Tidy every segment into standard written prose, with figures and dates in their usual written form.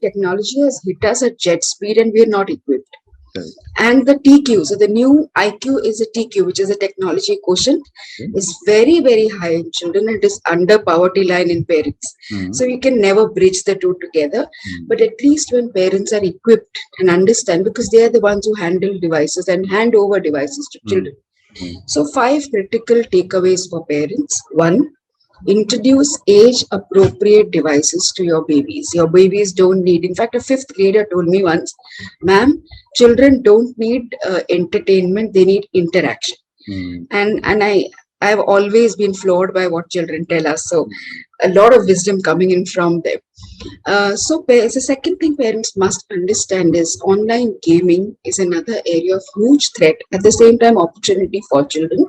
Technology has hit us at jet speed and we are not equipped. Right. And the TQ, so the new IQ is a TQ, which is a technology quotient, is very, very high in children. It is under poverty line in parents. So you can never bridge the two together. But at least when parents are equipped and understand, because they are the ones who handle devices and hand over devices to children. So 5 critical takeaways for parents. 1, introduce age appropriate devices to your babies. Your babies don't need, in fact, a 5th grader told me once, ma'am, children don't need entertainment, they need interaction. And I've always been floored by what children tell us. So a lot of wisdom coming in from them. So the second thing parents must understand is online gaming is another area of huge threat, at the same time opportunity for children.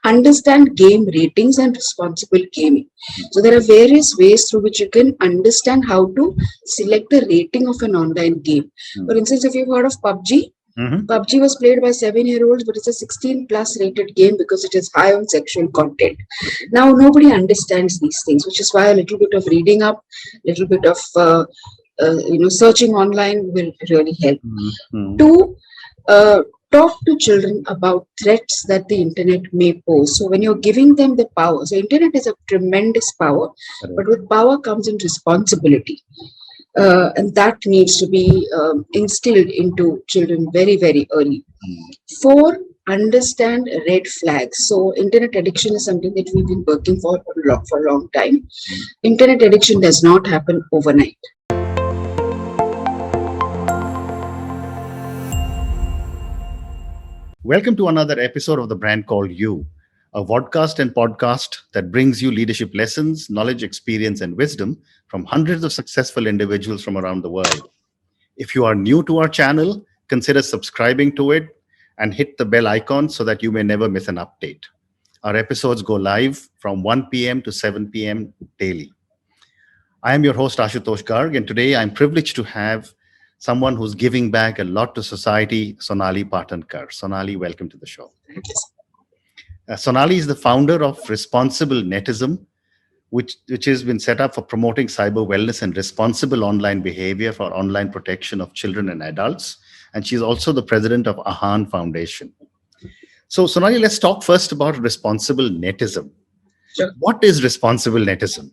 Understand game ratings and responsible gaming. So there are various ways through which you can understand how to select the rating of an online game. For instance, if you've heard of PUBG, PUBG was played by 7-year-olds, but it's a 16 plus rated game because it is high on sexual content. Now, nobody understands these things, which is why a little bit of reading up, a little bit of searching online will really help. 2, talk to children about threats that the internet may pose. So when you're giving them the power, so internet is a tremendous power, but with power comes in responsibility. And that needs to be instilled into children very, very early. 4, understand red flags. So internet addiction is something that we've been working for a long time. Internet addiction does not happen overnight. Welcome to another episode of the brand called You, a vodcast and podcast that brings you leadership lessons, knowledge, experience, and wisdom from hundreds of successful individuals from around the world. If you are new to our channel, consider subscribing to it and hit the bell icon so that you may never miss an update. Our episodes go live from 1 p.m. to 7 p.m. daily. I am your host, Ashutosh Garg, and today I'm privileged to have someone who's giving back a lot to society, Sonali Patankar. Sonali, welcome to the show. Sonali is the founder of Responsible Netism, which has been set up for promoting cyber wellness and responsible online behavior for online protection of children and adults. And she's also the president of Ahaan Foundation. So, Sonali, let's talk first about Responsible Netism. Sure. What is Responsible Netism?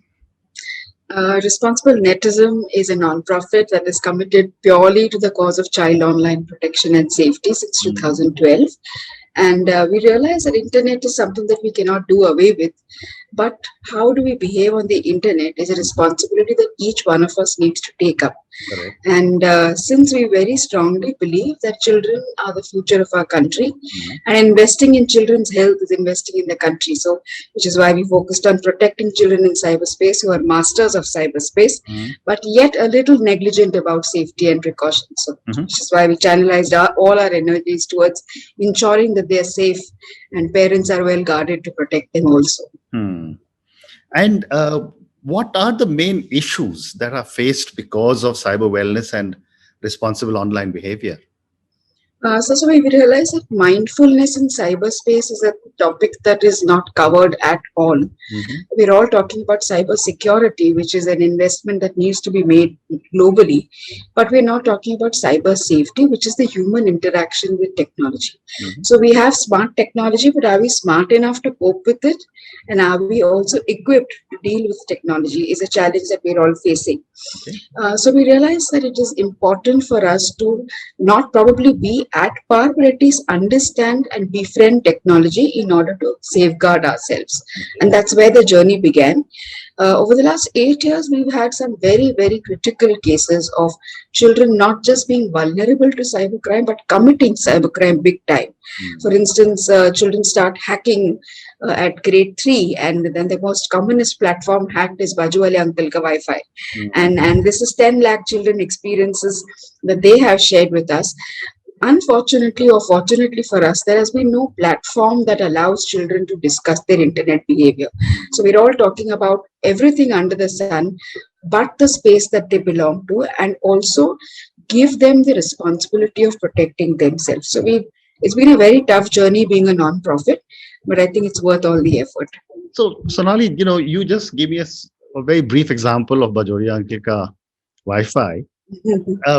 Responsible Netism is a non-profit that is committed purely to the cause of child online protection and safety since 2012. And we realize that internet is something that we cannot do away with. But how do we behave on the internet is a responsibility that each one of us needs to take up. Correct. And since we very strongly believe that children are the future of our country, and investing in children's health is investing in the country. So, which is why we focused on protecting children in cyberspace who are masters of cyberspace, but yet a little negligent about safety and precautions. So, which is why we channelized all our energies towards ensuring that they are safe and parents are well guarded to protect them also. And what are the main issues that are faced because of cyber wellness and responsible online behavior? So we realize that mindfulness in cyberspace is a topic that is not covered at all. We're all talking about cyber security, which is an investment that needs to be made globally. But we're not talking about cyber safety, which is the human interaction with technology. So we have smart technology, but are we smart enough to cope with it? And are we also equipped to deal with technology is a challenge that we're all facing. So we realize that it is important for us to not probably be at par, but at least understand and befriend technology in order to safeguard ourselves. And that's where the journey began. Over the last 8 years, we've had some very, very critical cases of children not just being vulnerable to cybercrime, but committing cybercrime big time. For instance, children start hacking at grade 3, and then the most commonest platform hacked is Baju Wale Uncle Ka Wi-Fi. And this is 10 lakh children experiences that they have shared with us. Unfortunately or fortunately for us, there has been no platform that allows children to discuss their internet behavior. So we're all talking about everything under the sun, but the space that they belong to, and also give them the responsibility of protecting themselves. So it's been a very tough journey being a non-profit, but I think it's worth all the effort. So, Sonali, you just give me a very brief example of Bajoria Uncle Ka Wi-Fi.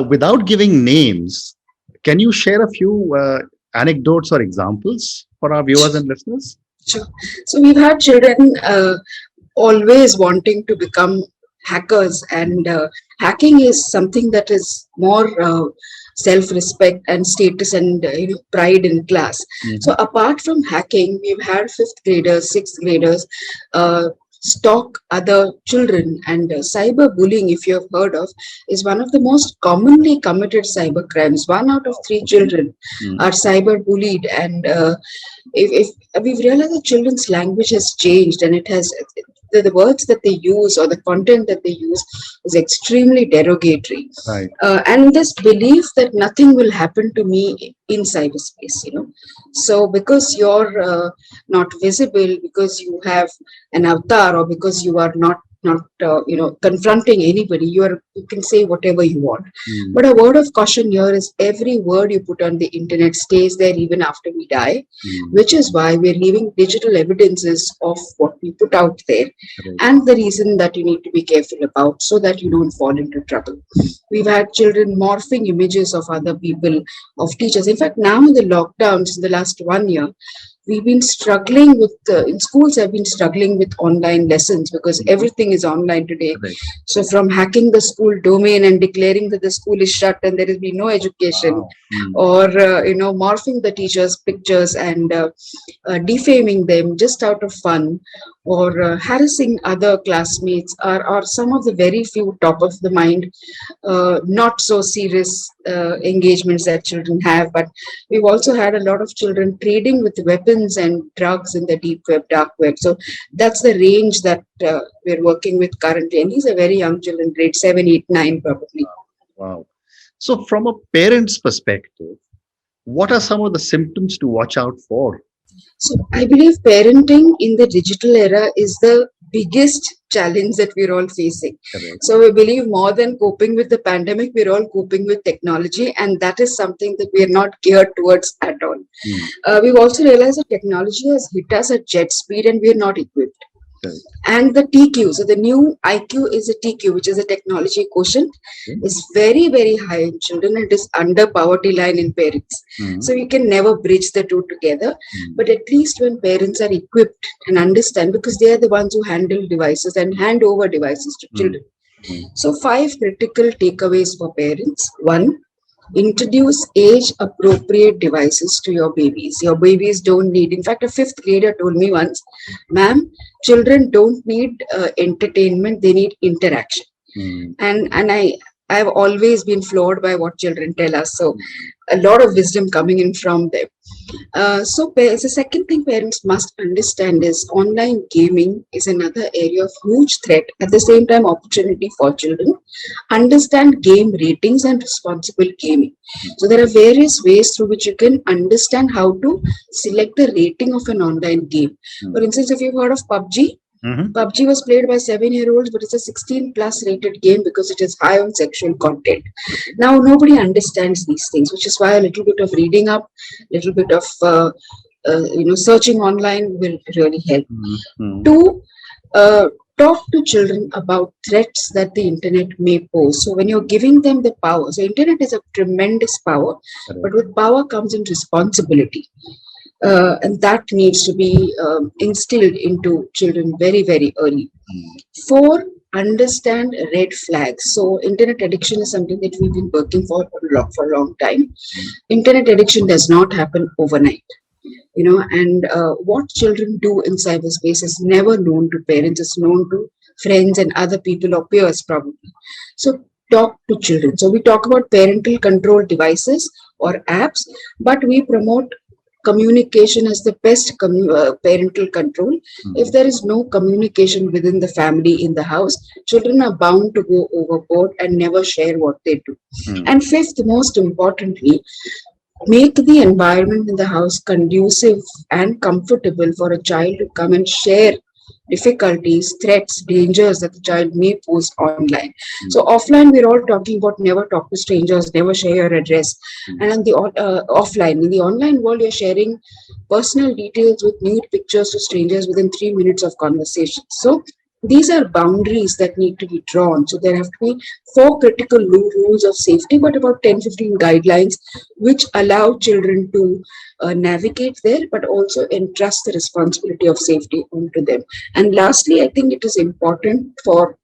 Without giving names, can you share a few anecdotes or examples for our viewers and listeners? Sure. So we've had children always wanting to become hackers, and hacking is something that is more self-respect and status and pride in class. So apart from hacking, we've had fifth graders, sixth graders stalk other children, and cyberbullying, if you have heard of, is one of the most commonly committed cyber crimes. 1 out of 3 children are cyberbullied, and if we've realized that children's language has changed, and it has the words that they use or the content that they use is extremely derogatory. Right. And this belief that nothing will happen to me in cyberspace. So because you're not visible, because you have an avatar, or because you are not confronting anybody, you can say whatever you want. But a word of caution here is every word you put on the internet stays there even after we die, which is why we're leaving digital evidences of what we put out there, and the reason that you need to be careful about so that you don't fall into trouble. We've had children morphing images of other people, of teachers. In fact, now in the lockdowns in the last 1 year, we've been struggling with in schools have been struggling with online lessons, because everything is online today. Right. So from hacking the school domain and declaring that the school is shut and there will be no education, or morphing the teachers' pictures and defaming them just out of fun, or harassing other classmates are some of the very few top of the mind, not so serious engagements that children have. But we've also had a lot of children trading with weapons and drugs in the deep web, dark web. So that's the range that we're working with currently. And these are very young children, grade 7, 8, 9 probably. Wow. So from a parent's perspective, what are some of the symptoms to watch out for? So I believe parenting in the digital era is the biggest challenge that we're all facing. Correct. So we believe more than coping with the pandemic, we're all coping with technology, and that is something that we are not geared towards at all. We've also realized that technology has hit us at jet speed and we're not equipped. Correct. And the TQ, so the new IQ is a TQ, which is a technology quotient, is very, very high in children. It is under poverty line in parents. So you can never bridge the two together. But at least when parents are equipped and understand, because they are the ones who handle devices and hand over devices to children. So 5 critical takeaways for parents. 1, introduce age-appropriate devices to your babies. Your babies don't need, in fact, a 5th grader told me once, ma'am, children don't need entertainment, they need interaction. And I've always been floored by what children tell us. So a lot of wisdom coming in from them. So the second thing parents must understand is online gaming is another area of huge threat, at the same time opportunity for children. Understand game ratings and responsible gaming. So there are various ways through which you can understand how to select the rating of an online game. For instance, if you've heard of PUBG, PUBG was played by 7-year-olds, but it's a 16 plus rated game because it is high on sexual content. Now, nobody understands these things, which is why a little bit of reading up, a little bit of searching online will really help. 2, talk to children about threats that the internet may pose. So when you're giving them the power, so internet is a tremendous power, but with power comes in responsibility. And that needs to be instilled into children very, very early. 4, understand red flags. So internet addiction is something that we've been working for a long time. Internet addiction does not happen overnight. And what children do in cyberspace is never known to parents, it's known to friends and other people or peers probably. So talk to children. So we talk about parental control devices or apps, but we promote communication as the best parental control. If there is no communication within the family in the house, children are bound to go overboard and never share what they do. And 5th, most importantly, make the environment in the house conducive and comfortable for a child to come and share difficulties, threats, dangers that the child may pose online. So offline, we're all talking about never talk to strangers, never share your address. And on the offline, in the online world, you're sharing personal details with nude pictures to strangers within 3 minutes of conversation. So these are boundaries that need to be drawn. So there have to be four critical rules of safety, but about 10-15 guidelines which allow children to navigate there, but also entrust the responsibility of safety onto them. And lastly, I think it is important for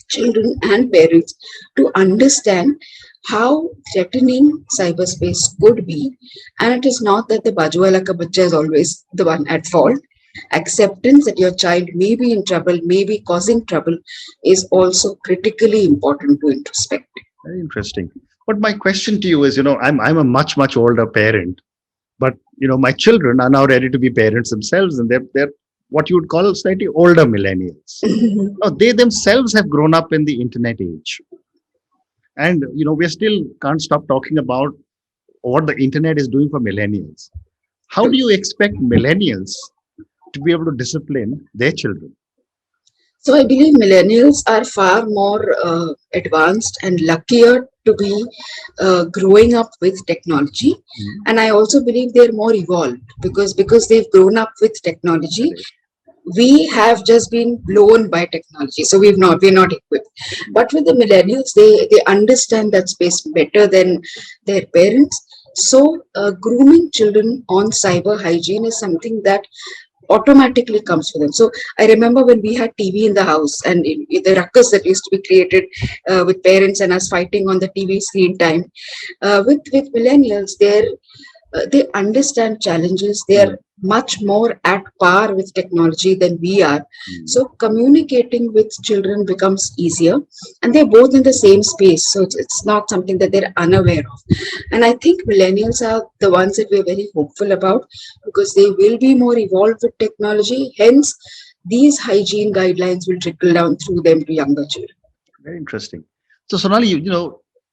children and parents to understand how threatening cyberspace could be. And it is not that the Bajwala ka bachcha is always the one at fault. Acceptance that your child may be in trouble, may be causing trouble, is also critically important to introspect. Very interesting. But my question to you is, I'm a much older parent, but my children are now ready to be parents themselves, and they're what you would call slightly older millennials. Now, they themselves have grown up in the internet age, and we still can't stop talking about what the internet is doing for millennials. How do you expect millennials to be able to discipline their children? So I believe millennials are far more advanced and luckier to be growing up with technology, and I also believe they're more evolved because they've grown up with technology. We have just been blown by technology, so we're not equipped. But with the millennials, they understand that space better than their parents. So grooming children on cyber hygiene is something that automatically comes for them. So I remember when we had TV in the house, and the ruckus that used to be created with parents and us fighting on the TV screen time. With millennials, they understand challenges. They are much more at par with technology than we are. So communicating with children becomes easier, and they're both in the same space. So it's not something that they're unaware of. And I think millennials are the ones that we're very hopeful about, because they will be more evolved with technology. Hence, these hygiene guidelines will trickle down through them to younger children. Very interesting. So, Sonali,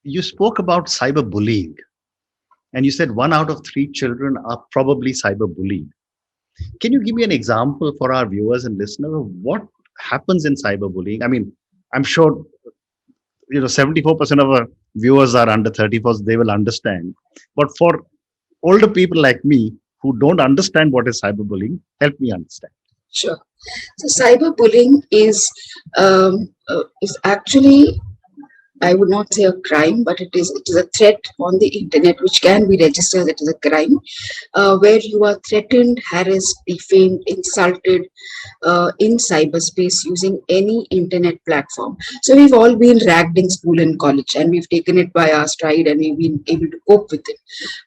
you spoke about cyberbullying. And you said 1 out of 3 children are probably cyberbullied. Can you give me an example for our viewers and listeners of what happens in cyberbullying? I mean, I'm sure 74% of our viewers are under 34, so they will understand. But for older people like me who don't understand what is cyberbullying, help me understand. Sure. So cyberbullying is actually, I would not say a crime, but it is a threat on the internet which can be registered as a crime, where you are threatened, harassed, defamed, insulted in cyberspace using any internet platform. So we've all been ragged in school and college, and we've taken it by our stride, and we've been able to cope with it.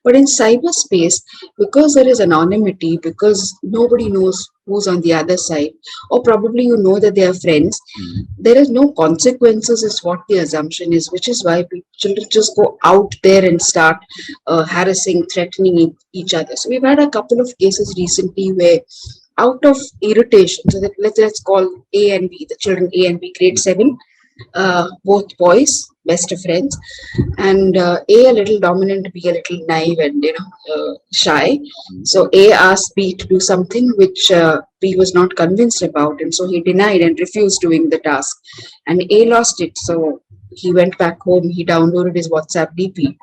But in cyberspace, because there is anonymity, because nobody knows who's on the other side, or probably that they are friends, there is no consequences is what the assumption is, which is why children just go out there and start harassing, threatening each other. So we've had a couple of cases recently where, out of irritation, so that let's call A and B, the children A and B, grade 7, both boys, best of friends, and A a little dominant, B a little naive and shy. So A asked B to do something which B was not convinced about, and so he denied and refused doing the task. And A lost it, so he went back home. He downloaded his WhatsApp DP.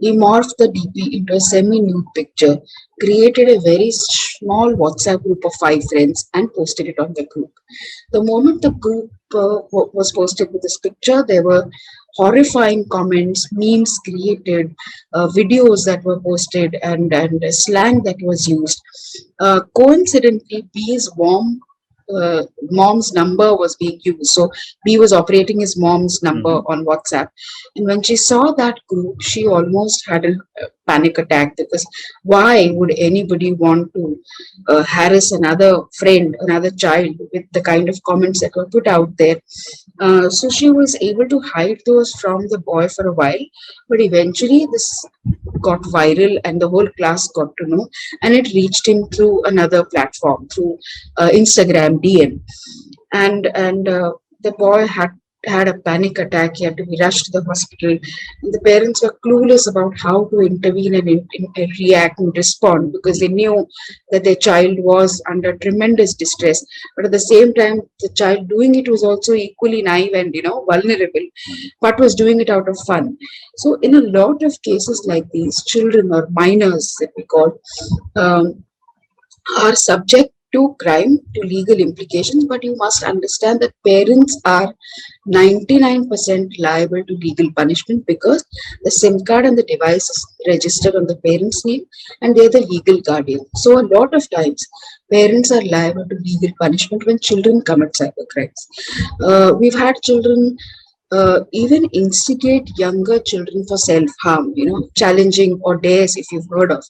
He morphed the DP into a semi-nude picture, created a very small WhatsApp group of 5 friends, and posted it on the group. The moment the group was posted with this picture, there were horrifying comments, memes created, videos that were posted, and slang that was used. Coincidentally, B's mom's number was being used. So B was operating his mom's number on WhatsApp. And when she saw that group, she almost had a panic attack, because why would anybody want to harass another friend, another child, with the kind of comments that were put out there? So she was able to hide those from the boy for a while, but eventually this got viral and the whole class got to know, and it reached him through another platform, through Instagram DM. And the boy had a panic attack. He had to be rushed to the hospital, and the parents were clueless about how to intervene and react and respond, because they knew that their child was under tremendous distress, but at the same time the child doing it was also equally naive and vulnerable, but was doing it out of fun. So in a lot of cases like these, children or minors that we call are subject to crime, to legal implications, but you must understand that parents are 99% liable to legal punishment because the SIM card and the device is registered on the parent's name and they're the legal guardian. So a lot of times, parents are liable to legal punishment when children commit cybercrimes. We've had children even instigate younger children for self-harm, challenging or dares, if you've heard of.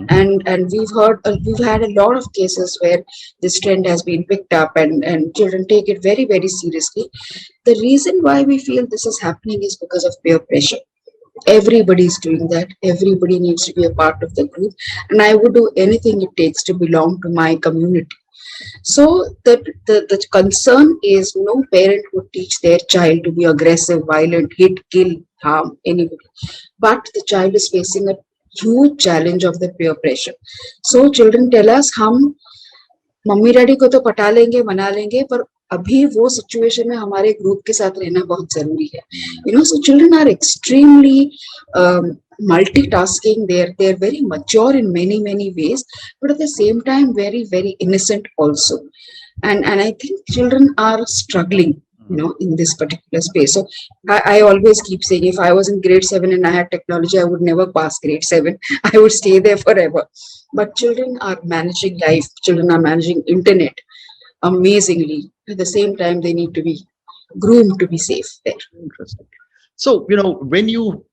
And we've had a lot of cases where this trend has been picked up, and children take it very, very seriously. The reason why we feel this is happening is because of peer pressure. Everybody is doing that. Everybody needs to be a part of the group, and I would do anything it takes to belong to my community. So the concern is no parent would teach their child to be aggressive, violent, hit, kill, harm anybody. But the child is facing a huge challenge of the peer pressure. So children tell us, हम mummy daddy को तो पटा लेंगे, मना लेंगे, पर अभी वो सिचुएशन में हमारे ग्रुप के साथ रहना बहुत जरूरी है. So children are extremely multitasking. They're very mature in many ways, but at the same time very, very innocent also. And I think children are struggling, in this particular space. So I always keep saying, if I was in grade 7 and I had technology, I would never pass grade 7. I would stay there forever. But children are managing life. Children are managing internet amazingly. At the same time, they need to be groomed to be safe there. Interesting. So, when you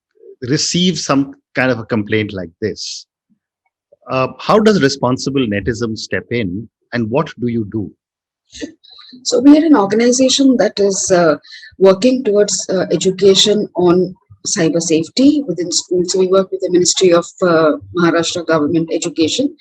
receive some kind of a complaint like this, how does responsible netism step in, and what do you do? So we are an organization that is working towards education on cyber safety within schools. So we work with the Ministry of Maharashtra Government Education.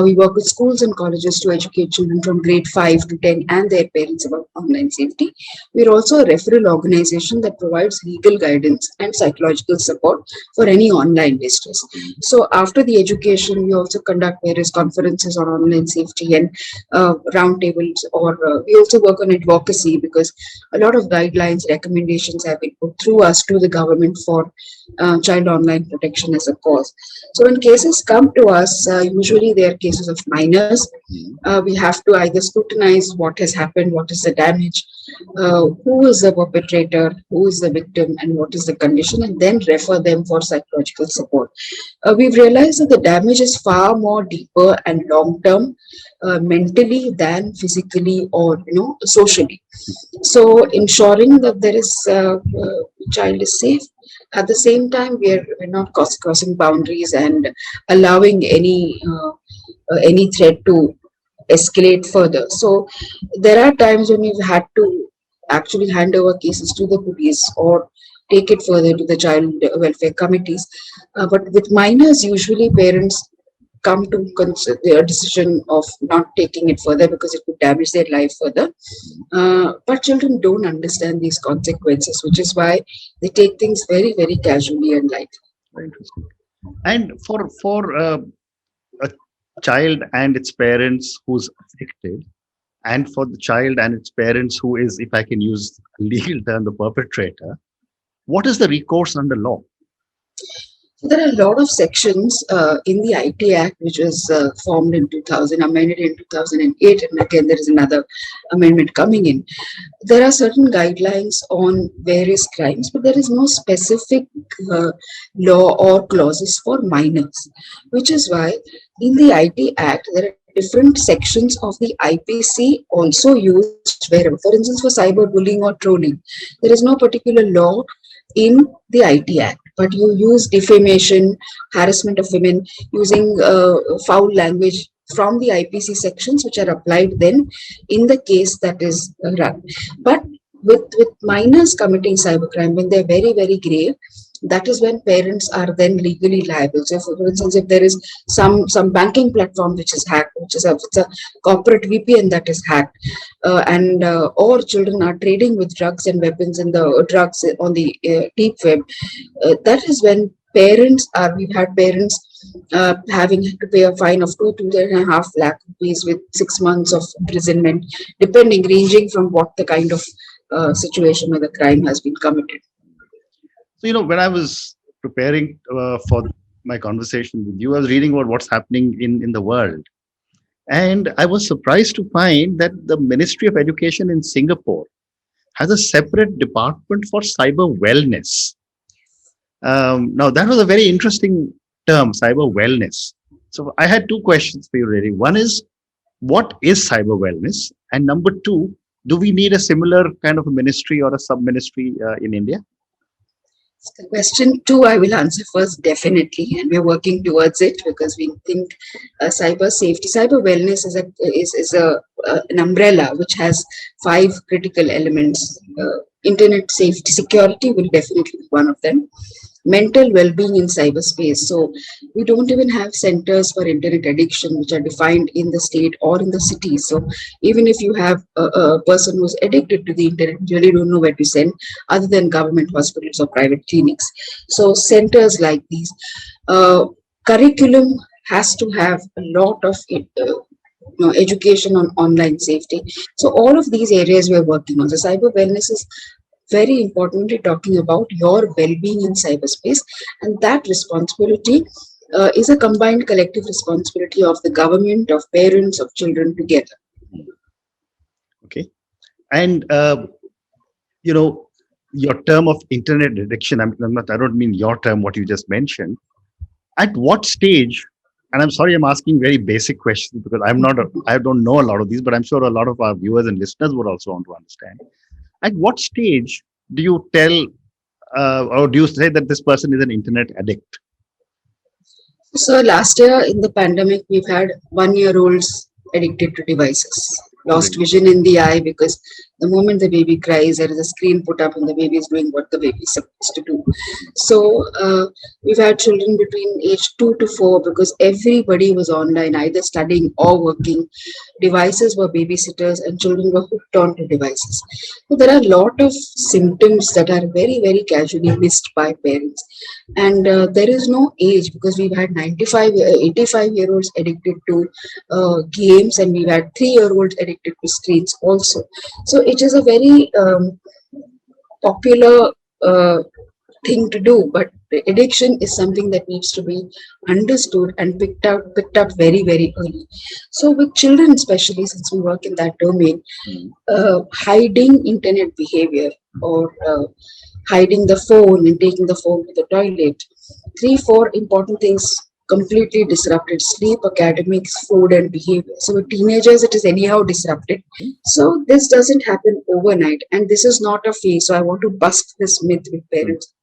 We work with schools and colleges to educate children from grade 5 to 10 and their parents about online safety. We're also a referral organization that provides legal guidance and psychological support for any online distress. So after the education, we also conduct various conferences on online safety and roundtables, or we also work on advocacy because a lot of guidelines, recommendations have been put through us to the government for child online protection as a cause. So when cases come to us, usually they are cases of minors. We have to either scrutinize what has happened, what is the damage, who is the perpetrator, who is the victim, and what is the condition, and then refer them for psychological support. We've realized that the damage is far more deeper and long-term mentally than physically or socially. So ensuring that there is child is safe. At the same time, we're not crossing boundaries and allowing any threat to escalate further. So there are times when we've had to actually hand over cases to the police or take it further to the child welfare committees. But with minors, usually parents come to their decision of not taking it further because it could damage their life further. But children don't understand these consequences, which is why they take things very, very casually and lightly. Very interesting. And for a child and its parents who's affected, and for the child and its parents who is, if I can use a legal term, the perpetrator, what is the recourse under law? There are a lot of sections in the IT Act, which was formed in 2000, amended in 2008, and again there is another amendment coming in. There are certain guidelines on various crimes, but there is no specific law or clauses for minors, which is why in the IT Act there are different sections of the IPC also used wherever. For instance, for cyberbullying or trolling, there is no particular law in the IT Act, but you use defamation, harassment of women, using foul language from the IPC sections, which are applied then in the case that is run. But with minors committing cybercrime, when they're very, very grave, that is when parents are then legally liable. So, for instance, if there is some banking platform which is hacked, it's a corporate VPN that is hacked, or children are trading with drugs and weapons in the drugs on the deep web, that is when we've had parents having to pay a fine of 2.5 lakh rupees with 6 months of imprisonment, ranging from what the kind of situation where the crime has been committed. So, when I was preparing for my conversation with you, I was reading about what's happening in the world. And I was surprised to find that the Ministry of Education in Singapore has a separate department for cyber wellness. Now, that was a very interesting term, cyber wellness. So, I had two questions for you, really. One is, what is cyber wellness? And number two, do we need a similar kind of a ministry or a sub ministry in India? The question two, I will answer first, definitely, and we're working towards it because we think cyber safety, cyber wellness is an umbrella which has five critical elements. Internet safety, security will definitely be one of them. Mental well-being in cyberspace. So we don't even have centers for internet addiction which are defined in the state or in the city. So even if you have a person who's addicted to the internet, you really don't know where to send other than government hospitals or private clinics. So centers like these, curriculum has to have a lot of education on online safety. So all of these areas we're working on. So cyber wellness is very importantly talking about your well-being in cyberspace, and that responsibility is a combined collective responsibility of the government, of parents, of children together. Okay. And, your term of internet addiction, I don't mean your term, what you just mentioned. At what stage, and I'm sorry I'm asking very basic questions because I don't know a lot of these, but I'm sure a lot of our viewers and listeners would also want to understand. At what stage do you tell or do you say that this person is an internet addict? So last year in the pandemic, we've had 1-year-olds addicted to devices, lost vision in the eye because the moment the baby cries, there is a screen put up and the baby is doing what the baby is supposed to do. So we've had children between age 2 to 4 because everybody was online, either studying or working. Devices were babysitters and children were hooked on to devices. So there are a lot of symptoms that are very, very casually missed by parents. And there is no age because we've had 85-year-olds addicted to games, and we've had 3-year-olds addicted to screens also. So it is a very popular thing to do, but addiction is something that needs to be understood and picked up very, very early. So with children, especially since we work in that domain, hiding internet behavior or hiding the phone and taking the phone to the toilet, 3-4 important things completely disrupted: sleep, academics, food, and behavior. So with teenagers, it is anyhow disrupted. So this doesn't happen overnight, and this is not a phase. So I want to bust this myth with parents.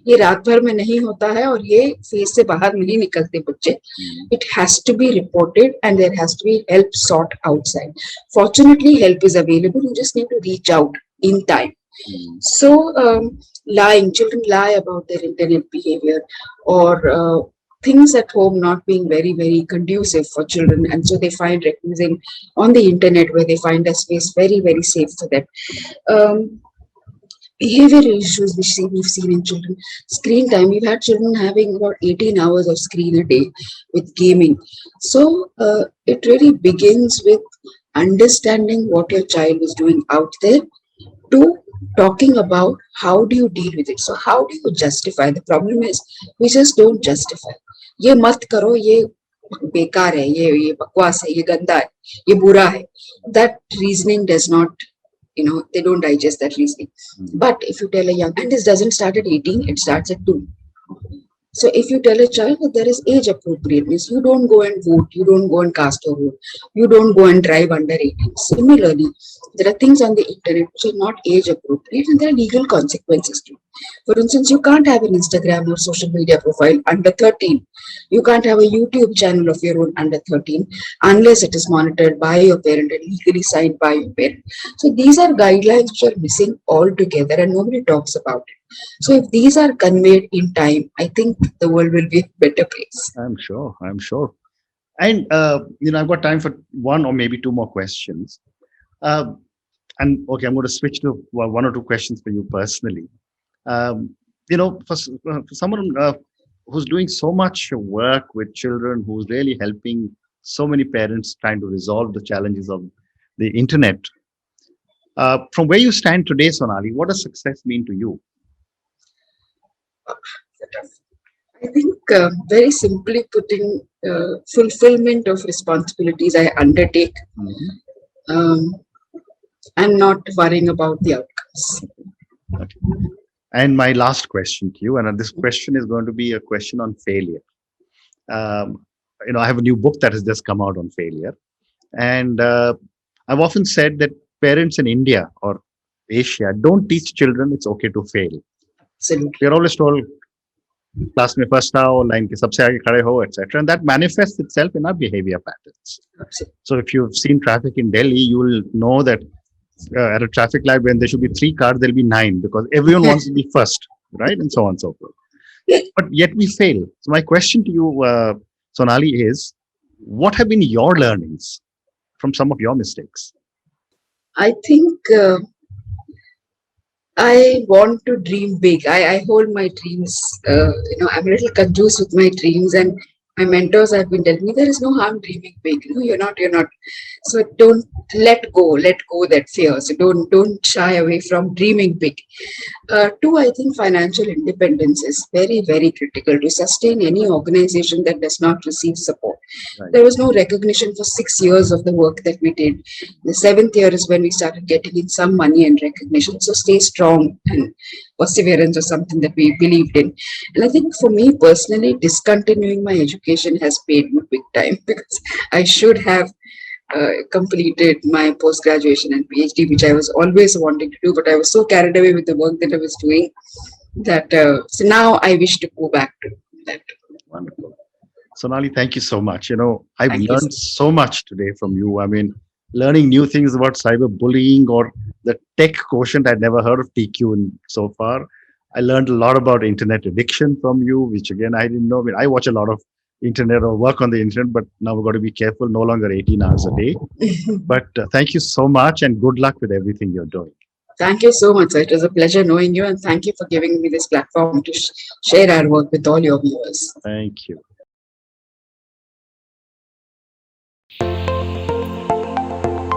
ये रात भर में नहीं होता है और ये phase से बाहर नहीं निकलते बच्चे. It has to be reported and there has to be help sought outside. Fortunately, help is available. You just need to reach out in time. So lying, children lie about their internet behavior, or things at home not being very, very conducive for children, and so they find reclusing on the internet where they find a space very, very safe for them. Behavioral issues which we've seen in children. Screen time, we've had children having about 18 hours of screen a day with gaming. So it really begins with understanding what your child is doing out there, to talking about how do you deal with it. So how do you justify? The problem is we just don't justify. ये मत करो, ये बेकार है, ये बकवास है, ये गंदा है, ये बुरा है. That reasoning does not, they don't digest that reasoning. But if you tell a young, and this doesn't start at 18, it starts at 2. So if you tell a child that there is age appropriateness, you don't go and vote, you don't go and cast a vote, you don't go and drive under 18. Similarly, there are things on the internet which are not age appropriate and there are legal consequences too. For instance, you can't have an Instagram or social media profile under 13. You can't have a YouTube channel of your own under 13 unless it is monitored by your parent and legally signed by your parent. So these are guidelines which are missing altogether and nobody talks about it. So if these are conveyed in time, I think the world will be a better place. I'm sure. And, I've got time for one or maybe two more questions. And okay, I'm going to switch to one or two questions for you personally. For someone who's doing so much work with children, who's really helping so many parents trying to resolve the challenges of the internet. From where you stand today, Sonali, what does success mean to you? I think very simply putting, fulfillment of responsibilities I undertake, um, and not worrying about the outcomes. Okay. And my last question to you, and this question is going to be a question on failure. Um, I have a new book that has just come out on failure, and I've often said that parents in India or Asia don't teach children it's okay to fail. Absolutely. We're always told class में first आओ, line के सबसे आगे खड़े हो, etc. And that manifests itself in our behavior patterns. Absolutely. So if you've seen traffic in Delhi, you will know that at a traffic light when there should be 3 cars, there'll be 9 because everyone wants to be first, right? And so on and so forth. But yet we fail. So my question to you, Sonali, is what have been your learnings from some of your mistakes? I think I want to dream big. I hold my dreams. I'm a little confused with my dreams, and my mentors have been telling me there is no harm dreaming big. No, you're not. You're not. So don't let go that fear. So don't shy away from dreaming big. Two, I think financial independence is very, very critical to sustain any organization that does not receive support. Right. There was no recognition for 6 years of the work that we did. The 7th year is when we started getting in some money and recognition. So stay strong, and perseverance was something that we believed in. And I think for me personally, discontinuing my education has paid me big time because I should have completed my post-graduation and PhD, which I was always wanting to do, but I was so carried away with the work that I was doing that so now I wish to go back to that. Wonderful. Sonali, thank you so much. I've Thank you learned so much today from you. I mean, learning new things about cyberbullying or the tech quotient. I'd never heard of TQ so far. I learned a lot about internet addiction from you, which again, I didn't know. I mean, I watch a lot of internet or work on the internet, but now we've got to be careful, no longer 18 hours a day. But thank you so much and good luck with everything you're doing. Thank you so much, sir. It was a pleasure knowing you, and thank you for giving me this platform to share our work with all your viewers. Thank you.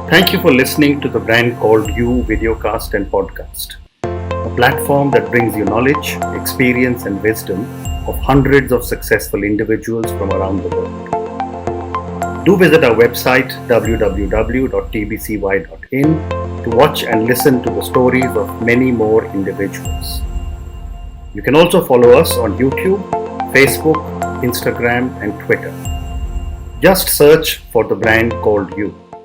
Thank you for listening to the brand called You videocast and podcast, a platform that brings you knowledge, experience, and wisdom of hundreds of successful individuals from around the world. Do visit our website www.tbcy.in to watch and listen to the stories of many more individuals. You can also follow us on YouTube, Facebook, Instagram, and Twitter. Just search for the brand called You.